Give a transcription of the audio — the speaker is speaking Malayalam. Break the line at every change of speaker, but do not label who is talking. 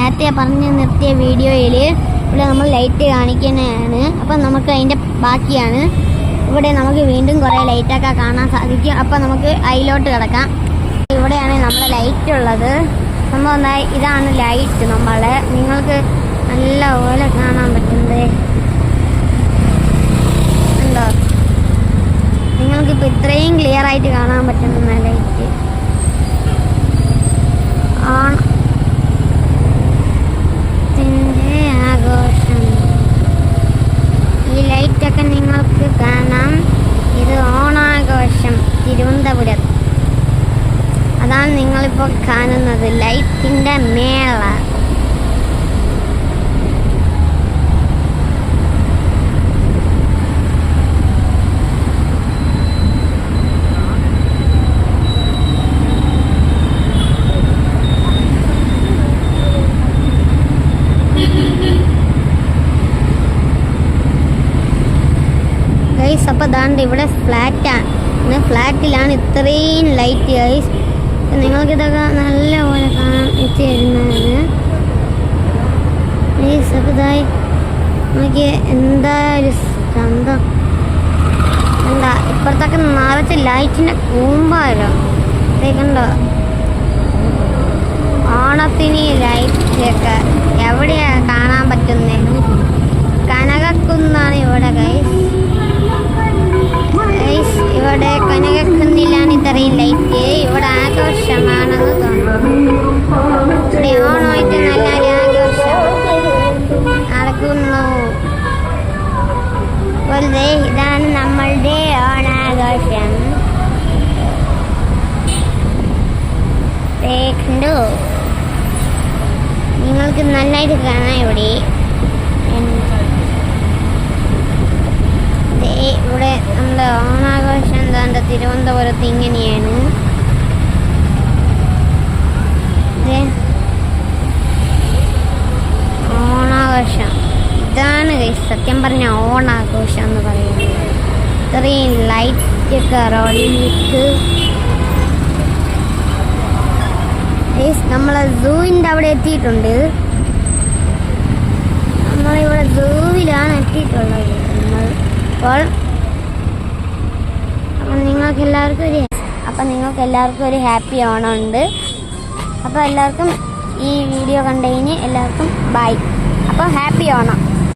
നേരത്തെ പറഞ്ഞു നിർത്തിയ വീഡിയോയിൽ ഇവിടെ നമ്മൾ ലൈറ്റ് കാണിക്കുന്നതാണ്. അപ്പം നമുക്ക് അതിൻ്റെ ബാക്കിയാണ്. ഇവിടെ നമുക്ക് വീണ്ടും കുറേ ലൈറ്റൊക്കെ കാണാൻ സാധിക്കും. അപ്പം നമുക്ക് അതിലോട്ട് കിടക്കാം. ഇവിടെയാണ് നമ്മുടെ ലൈറ്റ് ഉള്ളത്. നമ്മൾ ഇതാണ് ലൈറ്റ് നമ്മളെ. നിങ്ങൾക്ക് നല്ല പോലെ കാണാൻ പറ്റുന്നത് ഉണ്ടോ? നിങ്ങൾക്കിപ്പോൾ ഇത്രയും ക്ലിയർ ആയിട്ട് കാണാൻ പറ്റുന്ന ലൈറ്റ് ഓണത്തിൻ്റെ ആഘോഷം. ഈ ലൈറ്റൊക്കെ നിങ്ങൾക്ക് കാണാം. ഇത് ഓണാഘോഷം തിരുവനന്തപുരം. അതാണ് നിങ്ങളിപ്പോൾ കാണുന്നത്, ലൈറ്റിൻ്റെ മേള. ഗൈസ്, അപ്പോൾ ദാണ്ട് ഇവിടെ ഫ്ലാറ്റിലാണ് ഇത്രയും ലൈറ്റ് ഗൈസ്. നിങ്ങൾക്കിതൊക്കെ നല്ല പോലെ കാണാൻ എത്തിയിരുന്നതാണ് ഗൈസ്. അപ്പോൾ ഇതായി നമുക്ക് എന്താ ഒരു ചന്തം, എന്താ ഇപ്പുറത്തൊക്കെ നിറച്ച് ലൈറ്റിൻ്റെ കൂമ്പാരോ കണ്ടോ. ഓണത്തിന് ലൈറ്റൊക്കെ എവിടെയാണ് കാണാൻ പറ്റുന്നത്? കനകക്കുന്നാണ് ഇവിടെ ഗൈസ്. ഇവിടെ കനകക്കുന്നിലാണ് ഇത്രയും ലൈറ്റ്. ഇവിടെ ആഘോഷമാണെന്ന് തോന്നുന്നു. ഇവിടെ ഓണമായിട്ട് നല്ലൊരു ആഘോഷം നടക്കുന്നു. ഇതാണ് നമ്മളുടെ ഓണാഘോഷം. കണ്ടു, നിങ്ങൾക്ക് നന്നായിട്ട് കാണാം. ഇവിടെ ഇവിടെ നമ്മുടെ ഓണാഘോഷം എന്താണ്ട് തിരുവനന്തപുരത്ത് ഇങ്ങനെയാണ്. ഓണാഘോഷം ഇതാണ് സത്യം പറഞ്ഞ ഓണാഘോഷം എന്ന് പറയുന്നത്. ഇത്രയും ലൈറ്റൊക്കെ റോഡിലേക്ക്. നമ്മളെ സൂവിൻ്റെ അവിടെ എത്തിയിട്ടുണ്ട്. നമ്മളിവിടെ സൂവിലാണ് എത്തിയിട്ടുള്ളത് അപ്പോൾ. അപ്പം നിങ്ങൾക്ക് എല്ലാവർക്കും ഒരു ഹാപ്പി ഓണം ഉണ്ട്. അപ്പോൾ എല്ലാവർക്കും ഈ വീഡിയോ കണ്ടതിന് എല്ലാവർക്കും ബൈ. അപ്പോൾ ഹാപ്പി ഓണം.